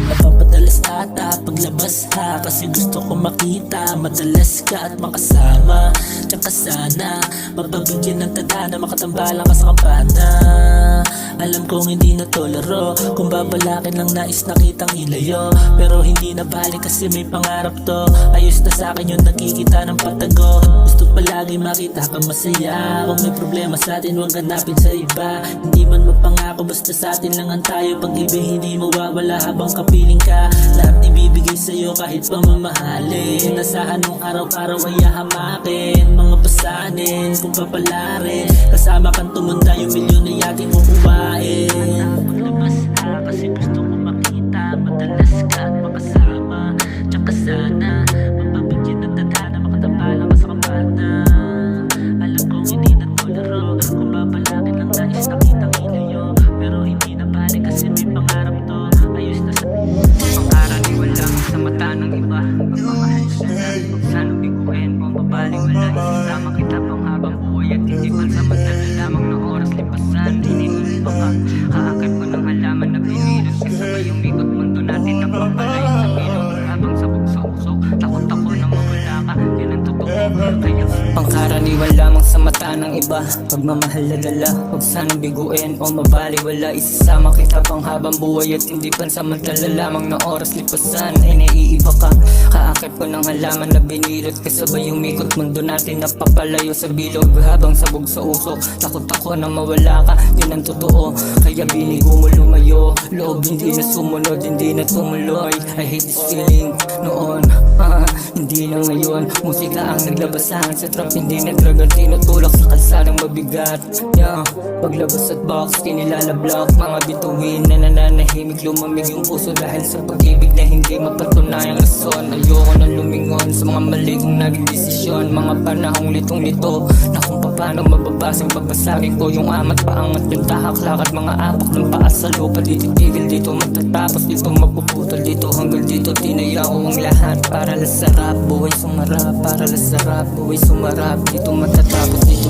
Napapadalas ata paglabas ha, kasi gusto ko makita madalas ka at makasama. Tsaka sana mapabigyan ng tadhana, makatambalan ka sa kampana. Alam kong hindi na tolero kung babalakin lang nais nakitang ilayo, pero hindi na balik kasi may pangarap to. Ayos na sa'kin yung nakikita ng patago. Gusto palagi makita ka masaya. Kung may problema sa'tin huwag hanapin sa iba. Hindi man mapangako basta sa'tin lang ang tayo. Pag-ibig hindi mawawala habang kapiling ka. Lahat ibibigay sa'yo kahit pa mamahalin. Nasahan mong araw-araw ay hahamakin. Mga pasanin kung papalarin. Kasama kang tumunda yung milyon na yating kukuhain. Paglabas ka kasi gusto ko makita madalas ka at makasama. Tsaka sana mapabigyan ng tadhana, makatambalan ka sa kampana. Alam kong hindi na tolero kung babalakin lang nais nakitang ilayo, pero hindi na balik kasi may pangarap to. Ayos na sa pangkaraniwan lang sa mata ng iba. Pagmamahal sila, huwag sana biguin o mabaliwala. Isasama kita pang habang buhay at hindi pansamantala lamang na oras lipasan. Hinihuli pa ka, kaakit ko ng halaman na pinilot. Kasabay yung ikot mundo natin na papalayo sa bilog. Habang sabog sa usok, takot ako na mawala ka. Yan ang totoo, kaya pangkaraniwan lamang sa mata ng iba. Pagmamahal na dala, huwag sanang biguin o mabaliwala. Isasama kita pang habang buhay at hindi pansamantala lamang na oras lipasan. Ay naiiba ka, kaakit ko ng halaman na binilot. Kasabay umikot mundo natin na papalayo sa bilog. Habang sabog sa usok, takot ako na mawala ka. Yun ang totoo, kaya binigo mo lumayo. Loob hindi na sumunod, hindi na tumuloy. I hate this feeling noon, hindi na ngayon. Musika ang naglabasan sa trap, hindi na dragon. Tinutulak sa kalsadang mabigat, yeah. Paglabas at box, kinilalablak. Mga bituin na nananahimik, lumamig yung puso dahil sa pag-ibig na hindi mapatunayang rason. Ayoko na lumingon sa mga mali kong naging desisyon. Mga panahong litong-lito na kung paano mababasang pagbasagin ko yung amat paangat yung tahak-lakad. Mga apak ng paa sa lupa, dito tigil, dito matatapos, dito mapuputol, dito hanggang dito tinaya ko ang lahat para lasarap. Buhay sumarap, para lasarap, buhay sumarap, dito matatapos, dito